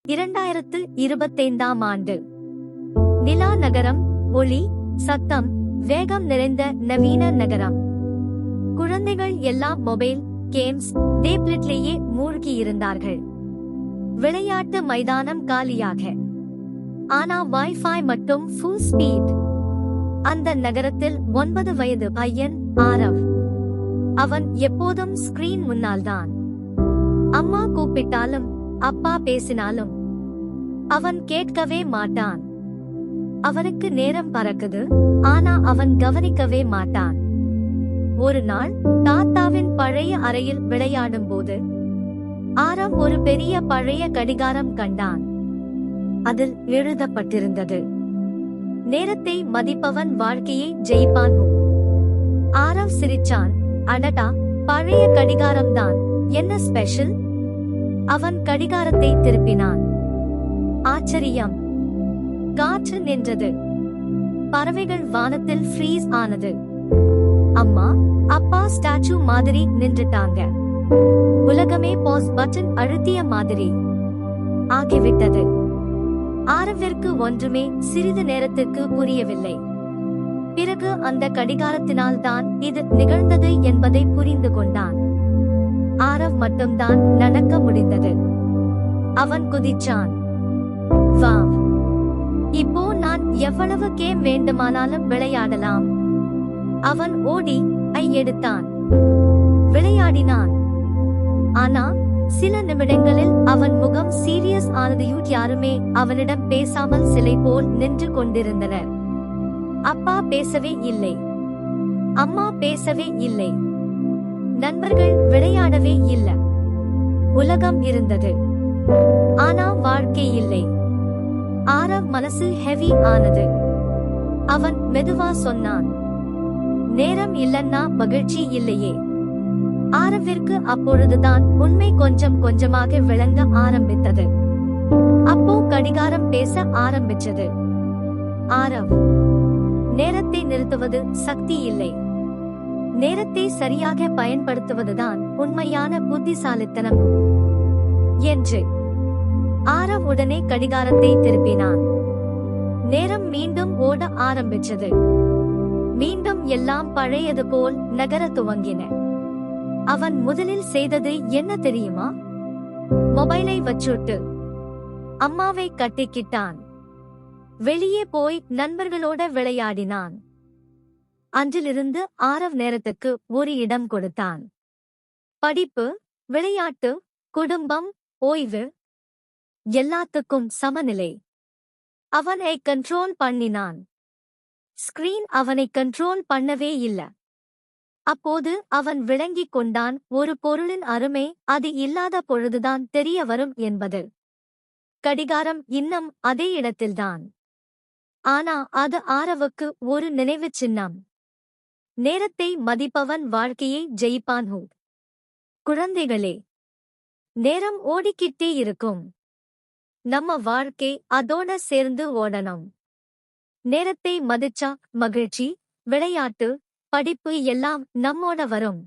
2025ஆம் ஆண்டு. நிலா நகரம், ஒளி, சத்தம், வேகம் நிறைந்த நவீன நகரம். குழந்தைகள் எல்லாம் மொபைல் கேம்ஸ், டேப்லெட்லேயே மூழ்கியிருந்தார்கள். விளையாட்டு மைதானம் காலியாக. ஆனா வைஃபை மட்டும் ஃபுல் ஸ்பீட். அந்த நகரத்தில் 9 வயது பையன் ஆரவ். அவன் எப்போதும் ஸ்கிரீன் முன்னால்தான். அம்மா கூப்பிட்டாலும் அப்பா பேசினாலும் அவன் கேட்கவே மாட்டான். அவனுக்கு நேரம் பறக்குது, ஆனா அவன் கவனிக்கவே மாட்டான். ஒரு நாள் தாத்தாவின் பழைய அறையில் விளையாடும் போது ஆரவ் ஒரு பெரிய பழைய கடிகாரம் கண்டான். அதில் எழுதப்பட்டிருந்தது, நேரத்தை மதிப்பவன் வாழ்க்கையை ஜெயிப்பான். ஆரவ் சிரிச்சான். அடடா, பழைய கடிகாரம்தான், என்ன ஸ்பெஷல்? அவன் கடிகாரத்தை திருப்பினான். ஆச்சரியம்! காற்று நின்றது. பறவைகள் வானத்தில் ஃப்ரீஸ் ஆனது. அம்மா அப்பா ஸ்டாச்சு மாதிரி நின்றுட்டாங்க. உலகமே பாஸ் பட்டன் அழுத்திய மாதிரி ஆகிவிட்டது. ஆரவிற்கு ஒன்றுமே சிறிது நேரத்திற்கு புரியவில்லை. பிறகு அந்த கடிகாரத்தினால் தான் இது நிகழ்ந்தது என்பதை புரிந்து கொண்டான். ஆரவ் மட்டும்தான் நடக்க முடிந்தது. அவன் குதிச்சான். வா, இப்போ நான் எவ்வளவு கேம் வேண்டுமானாலும் விளையாடலாம். அவன் ஓடி எடுத்தான், விளையாடினான். ஆனா சில நிமிடங்களில் அவன் முகம் சீரியஸ் ஆனதையும் யாருமே அவனிடம் பேசாமல் சிலை போல் நின்று கொண்டிருந்தனர். அப்பா பேசவே இல்லை, அம்மா பேசவே இல்லை, நண்பர்கள் விளையாடவே இல்லை. உலகம் இருந்தது, ஆனா வாழ்க்கை இல்லை. ஆரவ் மனசு ஹெவி ஆனது. அவன் மெதுவா சொன்னான், நேரம் இல்லன்னா மகிழ்ச்சி இல்லையே. ஆரவிற்கு அப்பொழுதுதான் உண்மை கொஞ்சம் கொஞ்சமாக விளங்க ஆரம்பித்தது. அப்போ கடிகாரம் பேச ஆரம்பிச்சது. ஆரவ், நேரத்தை நிறுத்துவது சக்தி இல்லை, நேரத்தை சரியாக பயன்படுத்துவதுதான் உண்மையான புத்திசாலித்தனம் என்று. ஆரவ் உடனே கடிகாரத்தை திருப்பினான். நேரம் மீண்டும் ஓட ஆரம்பிச்சது. மீண்டும் எல்லாம் பழையது போல் நகர துவங்கின. அவன் முதலில் செய்தது என்ன தெரியுமா? மொபைலை வச்சுட்டு அம்மாவை கட்டிக்கிட்டான். வெளியே போய் நண்பர்களோட விளையாடினான். அன்றிலிருந்து ஆரவ் நேரத்துக்கு ஒரு இடம் கொடுத்தான். படிப்பு, விளையாட்டு, குடும்பம், ஓய்வு, எல்லாத்துக்கும் சமநிலை. அவனை கண்ட்ரோல் பண்ணினான். ஸ்கிரீன் அவனை கண்ட்ரோல் பண்ணவே இல்லை. அப்போது அவன் விளங்கிக் கொண்டான், ஒரு பொருளின் அருமை அது இல்லாத பொழுதுதான் தெரிய வரும் என்பது. கடிகாரம் இன்னும் அதே இடத்தில்தான், ஆனா அது ஆரவுக்கு ஒரு நினைவு சின்னம். நேரத்தை மதிப்பவன் வாழ்க்கையை ஜெயிப்பான். குழந்தைகளே, நேரம் ஓடிக்கிட்டே இருக்கும். நம்ம வாழ்க்கை அதோட சேர்ந்து ஓடணும். நேரத்தை மதிச்சா மகிழ்ச்சி, விளையாட்டு, படிப்பு எல்லாம் நம்மோட வரும்.